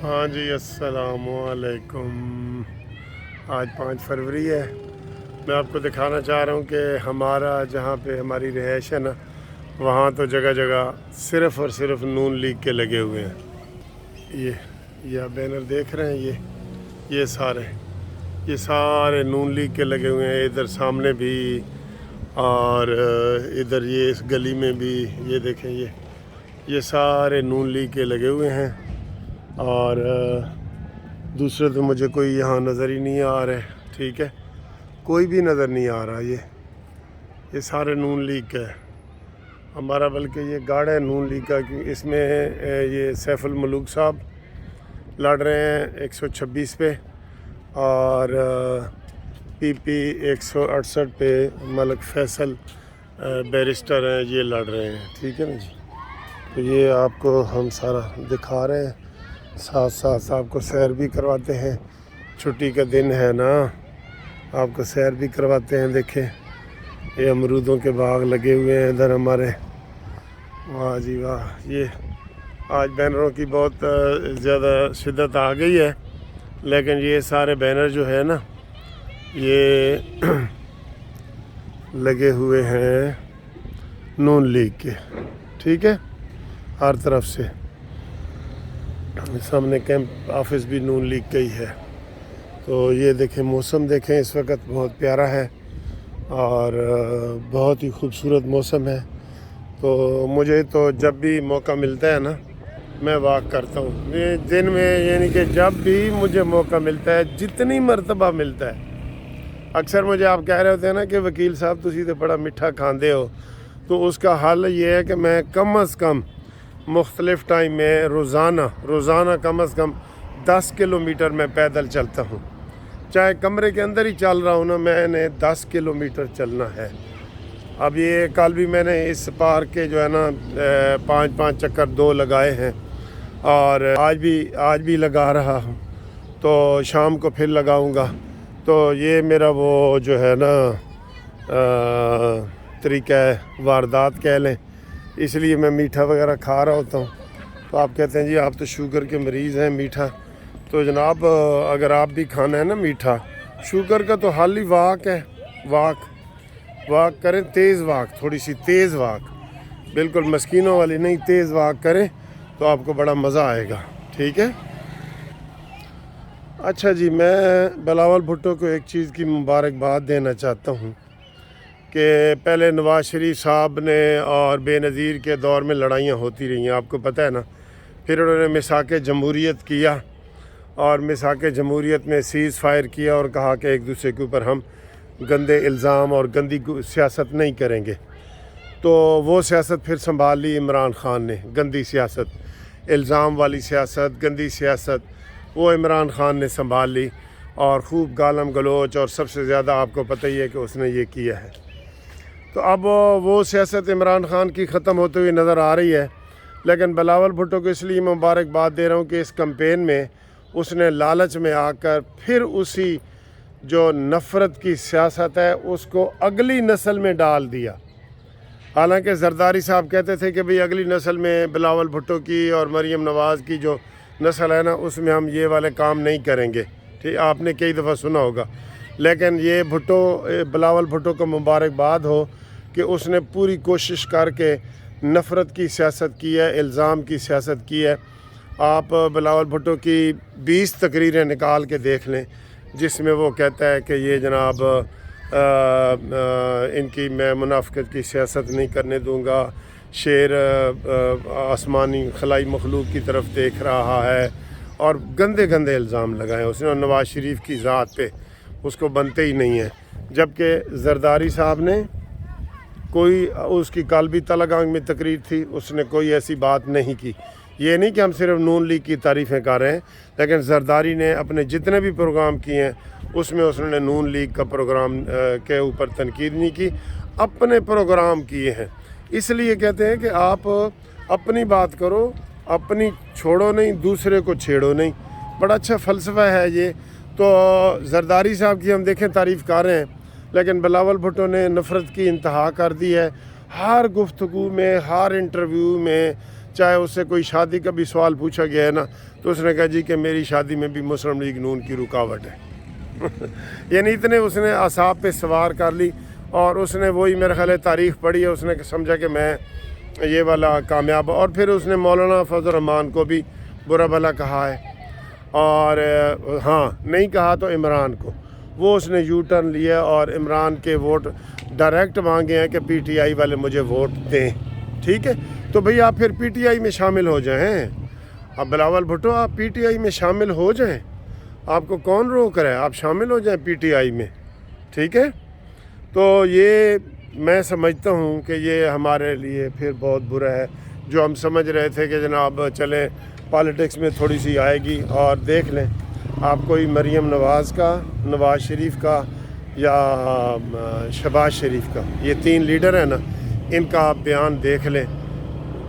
ہاں جی، السلام علیکم۔ آج 5 فروری ہے۔ میں آپ کو دکھانا چاہ رہا ہوں کہ ہمارا جہاں پہ ہماری رہائش ہے نا، وہاں تو جگہ جگہ صرف اور صرف نون لیگ کے لگے ہوئے ہیں۔ یہ آپ بینر دیکھ رہے ہیں، یہ سارے نون لیگ کے لگے ہوئے ہیں۔ ادھر سامنے بھی اور ادھر یہ اس گلی میں بھی، یہ دیکھیں، یہ سارے نون لیگ کے لگے ہوئے ہیں۔ اور دوسرے تو مجھے کوئی یہاں نظر ہی نہیں آ رہے، ٹھیک ہے، کوئی بھی نظر نہیں آ رہا۔ یہ سارے نون لیگ کا ہے ہمارا، بلکہ یہ گاڑ ہے نون لیگ کا، کہ اس میں یہ سیف الملوک صاحب لڑ رہے ہیں 126 پہ، اور پی پی 168 پہ ملک فیصل بیرسٹر ہیں، یہ لڑ رہے ہیں، ٹھیک ہے نا جی۔ تو یہ آپ کو ہم سارا دکھا رہے ہیں، ساتھ ساتھ آپ کو سیر بھی کرواتے ہیں۔ چھٹی کا دن ہے نا، آپ کو سیر بھی کرواتے ہیں۔ دیکھیں، یہ امرودوں کے باغ لگے ہوئے ہیں ادھر ہمارے۔ واہ جی واہ، یہ آج بینروں کی بہت زیادہ شدت آ گئی ہے، لیکن یہ سارے بینر جو ہے نا، یہ لگے ہوئے ہیں نون لیگ کے، ٹھیک ہے، ہر طرف سے۔ سامنے کیمپ آفس بھی نون لیگ کا ہی ہے۔ تو یہ دیکھیں، موسم دیکھیں، اس وقت بہت پیارا ہے اور بہت ہی خوبصورت موسم ہے۔ تو مجھے تو جب بھی موقع ملتا ہے نا، میں واک کرتا ہوں دن میں، یعنی کہ جب بھی مجھے موقع ملتا ہے، جتنی مرتبہ ملتا ہے۔ اکثر مجھے آپ کہہ رہے ہوتے ہیں نا کہ وکیل صاحب تسی تو بڑا میٹھا کھاندے ہو، تو اس کا حل یہ ہے کہ میں کم از کم مختلف ٹائم میں روزانہ کم از کم 10 کلومیٹر میں پیدل چلتا ہوں۔ چاہے کمرے کے اندر ہی چل رہا ہوں نا، میں نے 10 کلومیٹر چلنا ہے۔ اب یہ کل بھی میں نے اس پارک کے جو ہے نا 5 چکر 2 لگائے ہیں، اور آج بھی لگا رہا ہوں، تو شام کو پھر لگاؤں گا۔ تو یہ میرا وہ جو ہے نا طریقہ واردات کہہ لیں، اس لیے میں میٹھا وغیرہ کھا رہا ہوتا ہوں۔ تو آپ کہتے ہیں جی آپ تو شوگر کے مریض ہیں، میٹھا، تو جناب اگر آپ بھی کھانا ہے نا میٹھا، شوگر کا تو حل ہی واک ہے۔ واک کریں، تیز واک، تھوڑی سی تیز واک، بالکل مسکینوں والی نہیں، تیز واک کریں تو آپ کو بڑا مزہ آئے گا، ٹھیک ہے۔ اچھا جی، میں بلاول بھٹو کو ایک چیز کی مبارکباد دینا چاہتا ہوں کہ پہلے نواز شریف صاحب نے اور بے نظیر کے دور میں لڑائیاں ہوتی رہی ہیں، آپ کو پتہ ہے نا۔ پھر انہوں نے میثاق جمہوریت کیا، اور میثاق جمہوریت میں سیز فائر کیا اور کہا کہ ایک دوسرے کے اوپر ہم گندے الزام اور گندی سیاست نہیں کریں گے۔ تو وہ سیاست پھر سنبھال لی عمران خان نے، گندی سیاست، الزام والی سیاست، گندی سیاست، وہ عمران خان نے سنبھال لی، اور خوب گالم گلوچ، اور سب سے زیادہ آپ کو پتہ ہی ہے کہ اس نے یہ کیا ہے۔ تو اب وہ سیاست عمران خان کی ختم ہوتے ہوئی نظر آ رہی ہے، لیکن بلاول بھٹو کو اس لیے مبارکباد دے رہا ہوں کہ اس کمپین میں اس نے لالچ میں آ کر پھر اسی جو نفرت کی سیاست ہے اس کو اگلی نسل میں ڈال دیا۔ حالانکہ زرداری صاحب کہتے تھے کہ بھئی اگلی نسل میں بلاول بھٹو کی اور مریم نواز کی جو نسل ہے نا، اس میں ہم یہ والے کام نہیں کریں گے، ٹھیک، آپ نے کئی دفعہ سنا ہوگا۔ لیکن یہ بلاول بھٹو کو مبارکباد ہو کہ اس نے پوری کوشش کر کے نفرت کی سیاست کی ہے، الزام کی سیاست کی ہے۔ آپ بلاول بھٹو کی 20 تقریریں نکال کے دیکھ لیں، جس میں وہ کہتا ہے کہ یہ جناب ان کی میں منافقت کی سیاست نہیں کرنے دوں گا، شیر آسمانی خلائی مخلوق کی طرف دیکھ رہا ہے، اور گندے گندے الزام لگائے اس نے، اور نواز شریف کی ذات پہ اس کو بنتے ہی نہیں ہیں۔ جبکہ زرداری صاحب نے کوئی، اس کی کل بھی تلنگانگ میں تقریر تھی، اس نے کوئی ایسی بات نہیں کی۔ یہ نہیں کہ ہم صرف نون لیگ کی تعریفیں کر رہے ہیں، لیکن زرداری نے اپنے جتنے بھی پروگرام کیے ہیں اس میں اس نے نون لیگ کا پروگرام کے اوپر تنقید نہیں کی، اپنے پروگرام کیے ہیں۔ اس لیے کہتے ہیں کہ آپ اپنی بات کرو، اپنی چھوڑو نہیں، دوسرے کو چھیڑو نہیں۔ بڑا اچھا فلسفہ ہے یہ۔ تو زرداری صاحب کی ہم دیکھیں تعریف کر رہے ہیں، لیکن بلاول بھٹو نے نفرت کی انتہا کر دی ہے۔ ہر گفتگو میں، ہر انٹرویو میں چاہے اس سے کوئی شادی کا بھی سوال پوچھا گیا ہے نا تو اس نے کہا جی کہ میری شادی میں بھی مسلم لیگ نون کی رکاوٹ ہے یعنی اتنے اس نے اعصاب پہ سوار کر لی، اور اس نے وہی میرا خیال ہے تاریخ پڑھی ہے، اس نے سمجھا کہ میں یہ والا کامیاب، اور پھر اس نے مولانا فضل الرحمان کو بھی برا بھلا کہا ہے، اور ہاں نہیں کہا تو عمران کو، وہ اس نے یو ٹرن لیا اور عمران کے ووٹ ڈائریکٹ مانگے ہیں کہ پی ٹی آئی والے مجھے ووٹ دیں، ٹھیک ہے؟ تو بھئی آپ پھر پی ٹی آئی میں شامل ہو جائیں، اب بلاول بھٹو آپ پی ٹی آئی میں شامل ہو جائیں، آپ کو کون روک رہا ہے، آپ شامل ہو جائیں پی ٹی آئی میں، ٹھیک ہے؟ تو یہ میں سمجھتا ہوں کہ یہ ہمارے لیے پھر بہت برا ہے، جو ہم سمجھ رہے تھے کہ جناب چلیں پالیٹکس میں تھوڑی سی آئے گی، اور دیکھ لیں آپ کوئی مریم نواز کا، نواز شریف کا یا شہباز شریف کا، یہ 3 لیڈر ہیں نا، ان کا آپ بیان دیکھ لیں،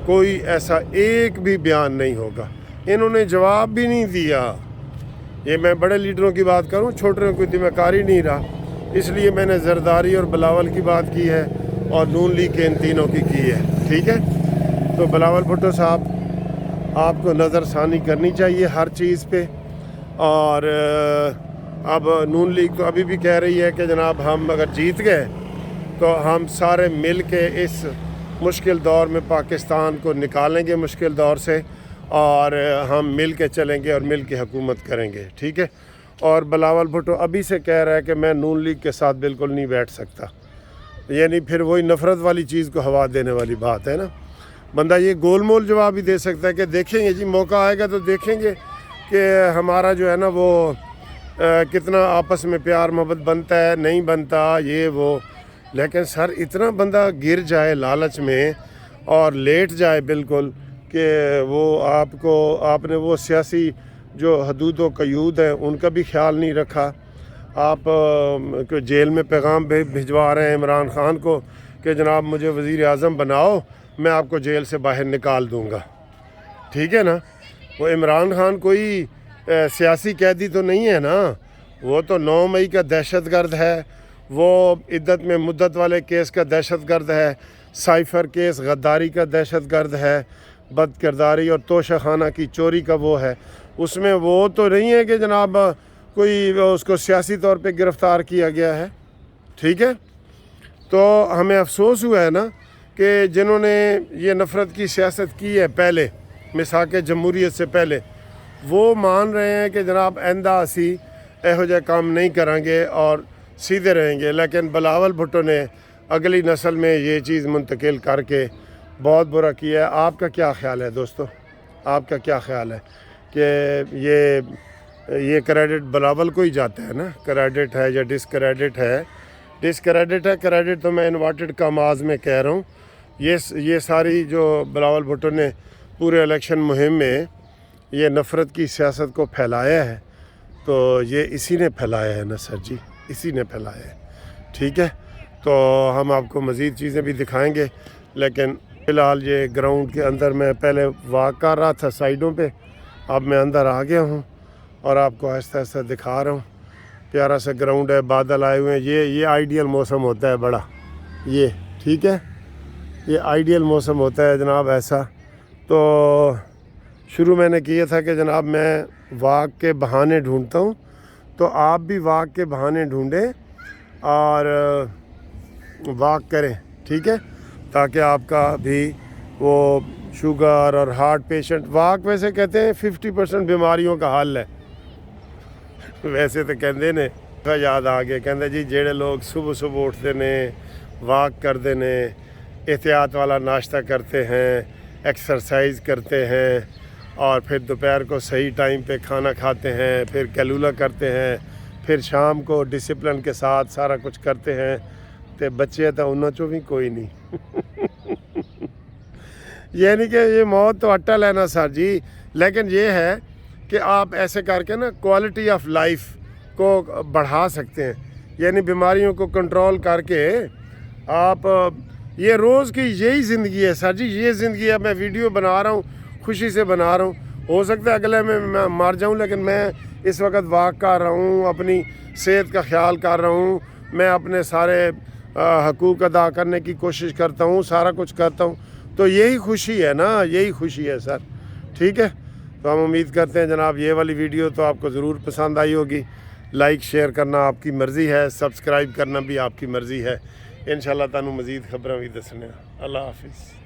کوئی ایسا ایک بھی بیان نہیں ہوگا، انہوں نے جواب بھی نہیں دیا۔ یہ میں بڑے لیڈروں کی بات کروں، چھوٹوں کی کوئی ذمہ کاری نہیں رہا، اس لیے میں نے زرداری اور بلاول کی بات کی ہے اور نون لیگ کے ان تینوں کی ہے، ٹھیک ہے؟ تو بلاول بھٹو صاحب آپ کو نظر ثانی کرنی چاہیے ہر چیز پہ، اور اب نون لیگ تو ابھی بھی کہہ رہی ہے کہ جناب ہم اگر جیت گئے تو ہم سارے مل کے اس مشکل دور میں پاکستان کو نکالیں گے مشکل دور سے، اور ہم مل کے چلیں گے اور مل کے حکومت کریں گے، ٹھیک ہے؟ اور بلاول بھٹو ابھی سے کہہ رہا ہے کہ میں نون لیگ کے ساتھ بالکل نہیں بیٹھ سکتا، یعنی پھر وہی نفرت والی چیز کو ہوا دینے والی بات ہے نا۔ بندہ یہ گول مول جواب ہی دے سکتا ہے کہ دیکھیں گے جی، موقع آئے گا تو دیکھیں گے کہ ہمارا جو ہے نا وہ کتنا آپس میں پیار محبت بنتا ہے، نہیں بنتا، یہ وہ، لیکن سر اتنا بندہ گر جائے لالچ میں اور لیٹ جائے بالکل کہ وہ آپ نے وہ سیاسی جو حدود و قیود ہیں ان کا بھی خیال نہیں رکھا، آپ جیل میں پیغام بھجوا رہے ہیں عمران خان کو کہ جناب مجھے وزیر اعظم بناؤ، میں آپ کو جیل سے باہر نکال دوں گا، ٹھیک ہے نا؟ وہ عمران خان کوئی سیاسی قیدی تو نہیں ہے نا، وہ تو 9 مئی کا دہشت گرد ہے، وہ عدت میں مدت والے کیس کا دہشت گرد ہے، سائفر کیس غداری کا دہشت گرد ہے، بد کرداری اور توشہ خانہ کی چوری کا وہ ہے، اس میں وہ تو نہیں ہے کہ جناب کوئی اس کو سیاسی طور پہ گرفتار کیا گیا ہے، ٹھیک ہے؟ تو ہمیں افسوس ہوا ہے نا کہ جنہوں نے یہ نفرت کی سیاست کی ہے پہلے مساق جمہوریت سے پہلے، وہ مان رہے ہیں کہ جناب آئندہ اسی ایہو جہ کام نہیں کریں گے اور سیدھے رہیں گے، لیکن بلاول بھٹو نے اگلی نسل میں یہ چیز منتقل کر کے بہت برا کیا ہے۔ آپ کا کیا خیال ہے دوستو؟ آپ کا کیا خیال ہے کہ یہ کریڈٹ بلاول کو ہی جاتا ہے نا؟ کریڈٹ ہے یا ڈسکریڈٹ ہے؟ ڈسکریڈٹ ہے، کریڈٹ تو میں انورٹڈ کاماز میں کہہ رہا ہوں۔ یہ ساری جو بلاول بھٹو نے پورے الیکشن مہم میں یہ نفرت کی سیاست کو پھیلایا ہے، تو یہ اسی نے پھیلایا ہے نا سر جی، اسی نے پھیلایا ہے، ٹھیک ہے؟ تو ہم آپ کو مزید چیزیں بھی دکھائیں گے، لیکن فی الحال یہ گراؤنڈ کے اندر میں پہلے واک کر رہا تھا سائڈوں پہ، اب میں اندر آ گیا ہوں اور آپ کو آہستہ آہستہ دکھا رہا ہوں۔ پیارا سا گراؤنڈ ہے، بادل آئے ہوئے ہیں، یہ آئیڈیل موسم ہوتا ہے بڑا، یہ ٹھیک ہے، یہ آئیڈیل موسم ہوتا ہے جناب ایسا۔ تو شروع میں نے کیا تھا کہ جناب میں واک کے بہانے ڈھونڈتا ہوں، تو آپ بھی واک کے بہانے ڈھونڈیں اور واک کریں، ٹھیک ہے؟ تاکہ آپ کا بھی وہ شوگر اور ہارٹ پیشنٹ، واک ویسے کہتے ہیں 50% بیماریوں کا حل ہے، ویسے تو کہندے نے یاد آ گیا، کہندے جی جڑے لوگ صبح صبح اٹھتے نے، واک کرتے نے، احتیاط والا ناشتہ کرتے ہیں، ایکسرسائز کرتے ہیں، اور پھر دوپہر کو صحیح ٹائم پہ کھانا کھاتے ہیں، پھر کیلولا کرتے ہیں، پھر شام کو ڈسپلن کے ساتھ سارا کچھ کرتے ہیں، تے بچے تو انہوں چوں بھی کوئی نہیں یعنی کہ یہ موت تو اٹل ہے نا سر جی، لیکن یہ ہے کہ آپ ایسے کر کے نا کوالٹی آف لائف کو بڑھا سکتے ہیں، یعنی بیماریوں کو کنٹرول کر کے آپ، یہ روز کی یہی زندگی ہے سر جی، یہ زندگی ہے۔ میں ویڈیو بنا رہا ہوں، خوشی سے بنا رہا ہوں، ہو سکتا ہے اگلے میں مر جاؤں، لیکن میں اس وقت واک کر رہا ہوں، اپنی صحت کا خیال کر رہا ہوں، میں اپنے سارے حقوق ادا کرنے کی کوشش کرتا ہوں، سارا کچھ کرتا ہوں، تو یہی خوشی ہے نا، یہی خوشی ہے سر. ٹھیک ہے، تو ہم امید کرتے ہیں جناب یہ والی ویڈیو تو آپ کو ضرور پسند آئی ہوگی. لائک شیئر کرنا آپ کی مرضی ہے، سبسکرائب کرنا بھی آپ کی مرضی ہے. انشاءاللہ تانوں مزید خبراں بھی دسنے. اللہ حافظ.